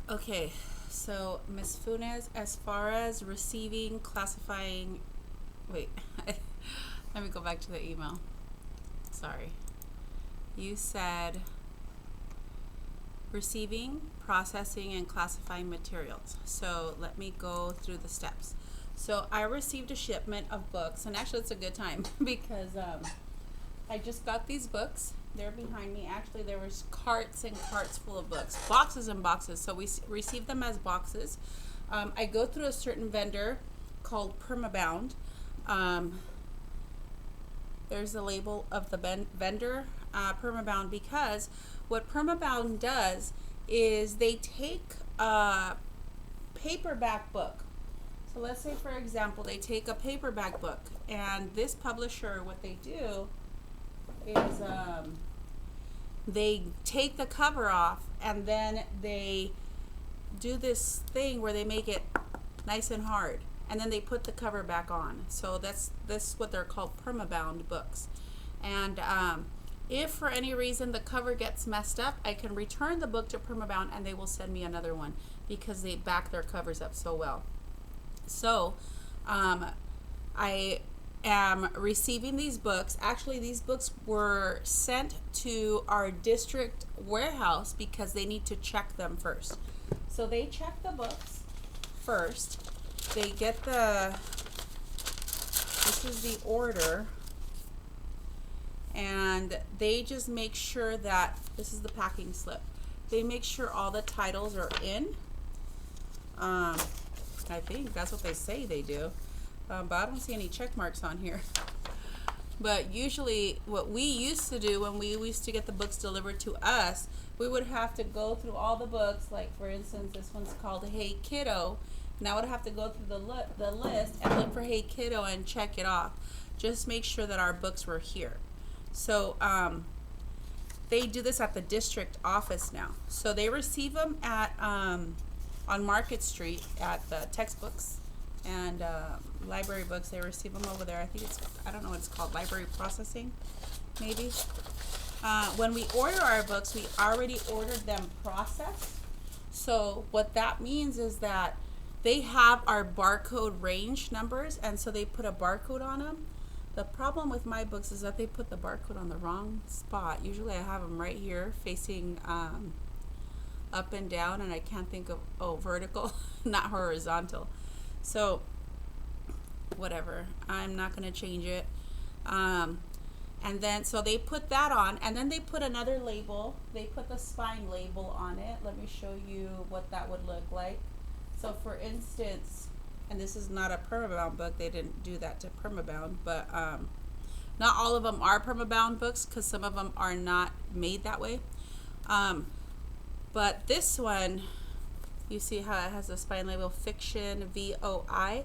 Okay, so Ms. Funes, as far as receiving, classifying, wait, let me go back to the email. Sorry. You said receiving, processing, and classifying materials. So let me go through the steps. So I received a shipment of books, and actually it's a good time because I just got these books. They're behind me. Actually, there was carts and carts full of books, boxes and boxes. So we received them as boxes. I go through a certain vendor called Permabound. Um, there's the label of the vendor, Permabound, because what Permabound does is they take a paperback book. So let's say, for example, they take a paperback book, and this publisher, what they do is they take the cover off, and then they do this thing where they make it nice and hard, and then they put the cover back on. So that's what they're called, permabound books. And if for any reason the cover gets messed up, I can return the book to permabound and they will send me another one because they back their covers up so well. So I am receiving these books. Actually, these books were sent to our district warehouse because they need to check them first. So they check the books first. They get this is the order, and they just make sure that, this is the packing slip. They make sure all the titles are in. I think that's what they say they do. But I don't see any check marks on here. But usually what we used to do when we used to get the books delivered to us, we would have to go through all the books. Like, for instance, this one's called Hey Kiddo. And I would have to go through the list and look for Hey Kiddo and check it off. Just make sure that our books were here. So they do this at the district office now. So they receive them at on Market Street at the textbooks and library books. They receive them over there. I think it's, I don't know what it's called, library processing, maybe. When we order our books, we already ordered them processed. So what that means is that they have our barcode range numbers, and so they put a barcode on them. The problem with my books is that they put the barcode on the wrong spot. Usually I have them right here facing up and down, and I can't think of, vertical, not horizontal. So whatever, I'm not going to change it. And then so they put that on, and then they put another label. They put the spine label on it. Let me show you what that would look like. So for instance, and this is not a permabound book, they didn't do that to permabound, but not all of them are permabound books because some of them are not made that way. But this one, you see how it has the spine label, fiction, VOI.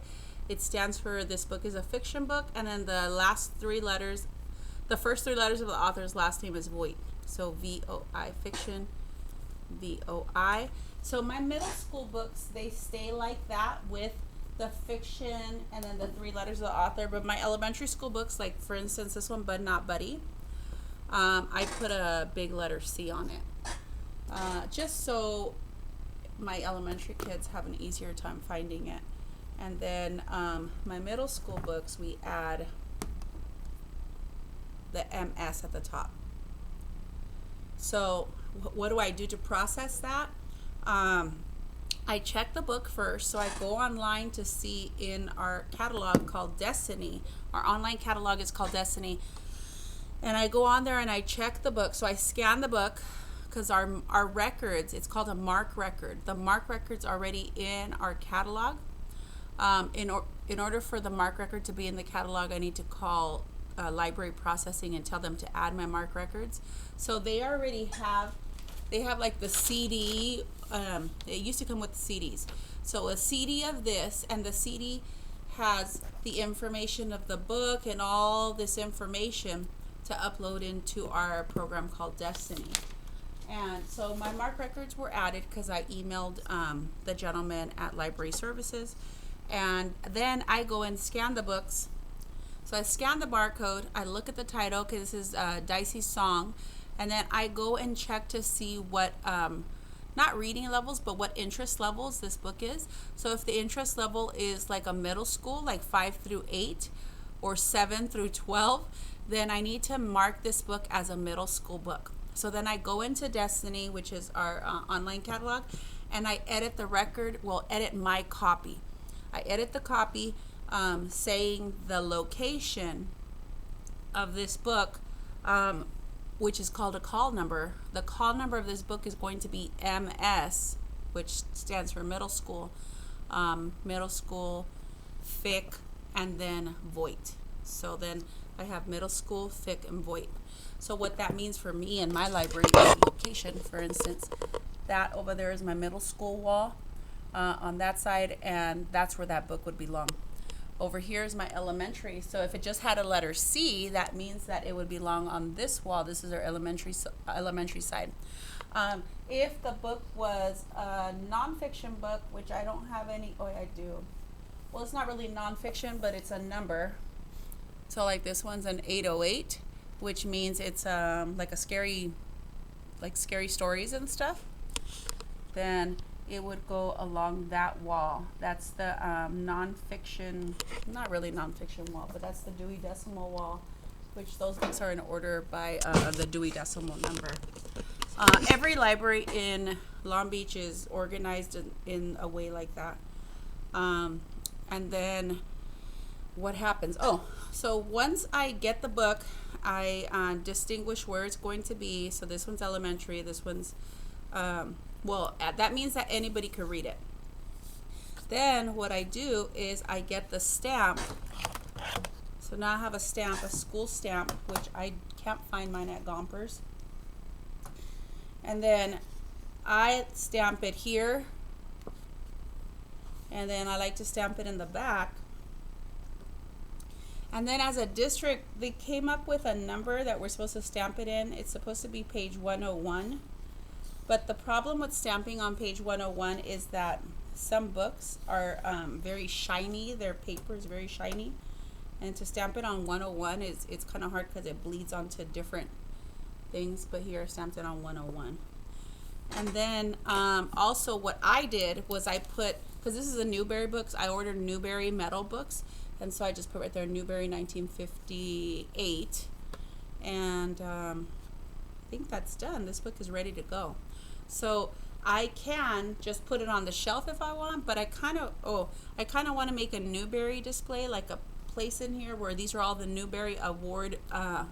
It stands for, this book is a fiction book, and then the last three letters, the first three letters of the author's last name is Voigt. So VOI, fiction, VOI. So my middle school books, they stay like that with the fiction and then the three letters of the author. But my elementary school books, like for instance this one, Bud Not Buddy, I put a big letter C on it. Just so my elementary kids have an easier time finding it. And then my middle school books, we add the MS at the top. So what do I do to process that? I check the book first. So I go online to see in our catalog called Destiny. Our online catalog is called Destiny. And I go on there and I check the book. So I scan the book because our records, it's called a MARC record. The MARC record's already in our catalog. In order for the MARC record to be in the catalog, I need to call library processing and tell them to add my MARC records. So they already have, they have like the CD. It used to come with CDs. So a CD of this, and the CD has the information of the book and all this information to upload into our program called Destiny. And so my MARC records were added because I emailed the gentleman at Library Services. And then I go and scan the books. So I scan the barcode, I look at the title, because this is Dicey's Song, and then I go and check to see what not reading levels, but what interest levels this book is. So if the interest level is like a middle school, like 5 through 8 or 7 through 12, then I need to mark this book as a middle school book. So then I go into Destiny, which is our online catalog, and I edit the record, edit my copy. I edit the copy saying the location of this book, which is called a call number. The call number of this book is going to be MS, which stands for middle school, FIC, and then VOIT. So then I have middle school, FIC, and VOIT. So what that means for me in my library location, for instance, that over there is my middle school wall on that side, and that's where that book would belong. Over here is my elementary. So if it just had a letter C, that means that it would belong on this wall. This is our elementary side. If the book was a nonfiction book, which I don't have any, I do. Well, it's not really nonfiction, but it's a number. So like this one's an 808, which means it's like scary stories and stuff. Then it would go along that wall. That's the nonfiction, not really nonfiction wall, but that's the Dewey Decimal wall, which those books are in order by the Dewey Decimal number. Every library in Long Beach is organized in a way like that. And then what happens? So once I get the book, I distinguish where it's going to be. So this one's elementary, this one's that means that anybody could read it. Then what I do is I get the stamp. So now I have a stamp, a school stamp, which I can't find mine at Gompers. And then I stamp it here. And then I like to stamp it in the back. And then as a district, they came up with a number that we're supposed to stamp it in. It's supposed to be page 101. But the problem with stamping on page 101 is that some books are very shiny. Their paper is very shiny. And to stamp it on 101, it's kind of hard because it bleeds onto different things. But here I stamped it on 101. And then also what I did was I put, because this is a Newbery books, I ordered Newbery metal books. And so I just put right there, Newbery 1958. And I think that's done. This book is ready to go. So I can just put it on the shelf if I want, but I kind of want to make a Newbery display, like a place in here where these are all the Newbery Award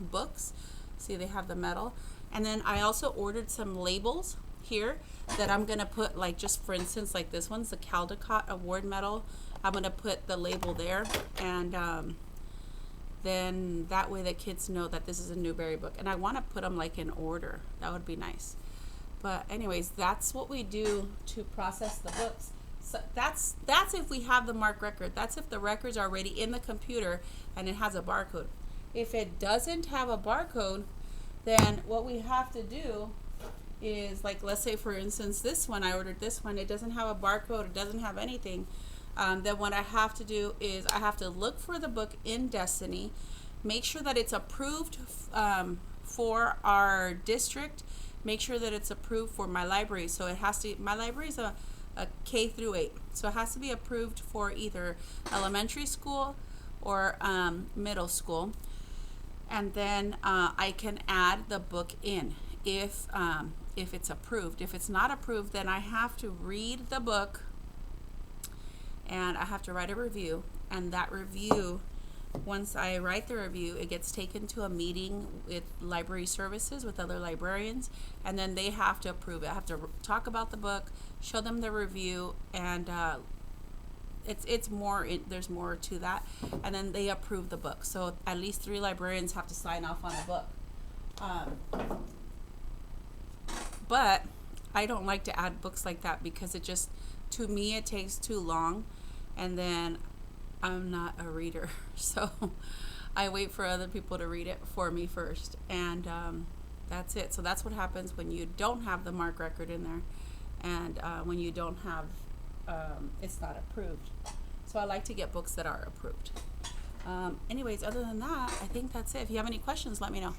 books. See, they have the metal. And then I also ordered some labels here that I'm going to put, like, just for instance, like this one's the Caldecott Award medal. I'm going to put the label there, and then that way the kids know that this is a Newbery book. And I want to put them like in order. That would be nice. But anyways, that's what we do to process the books. So that's if we have the mark record. That's if the record's already in the computer and it has a barcode. If it doesn't have a barcode, then what we have to do is, like, let's say for instance this one, I ordered this one, it doesn't have a barcode, it doesn't have anything. Then what I have to do is I have to look for the book in Destiny, make sure that it's approved for our district, make sure that it's approved for my library. So it has to, my library is a K through 8, so it has to be approved for either elementary school or middle school. And then I can add the book in if it's approved. If it's not approved, then I have to read the book and I have to write a review. And that review, once I write the review, it gets taken to a meeting with library services with other librarians, and then they have to approve it. I have to talk about the book, show them the review, and it's more, there's more to that, and then they approve the book. So at least 3 librarians have to sign off on the book. But I don't like to add books like that because it just, to me, it takes too long, and then I'm not a reader, so I wait for other people to read it for me first, and that's it. So that's what happens when you don't have the mark record in there, and when you don't have, it's not approved. So I like to get books that are approved. Anyways, other than that, I think that's it. If you have any questions, let me know.